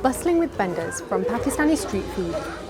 bustling with vendors from Pakistani street food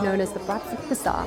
known as the Bradford Bazaar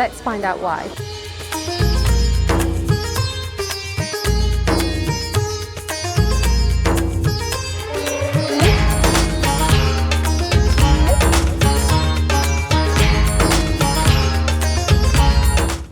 Let's find out why.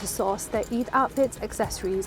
to source their Eid outfits, accessories,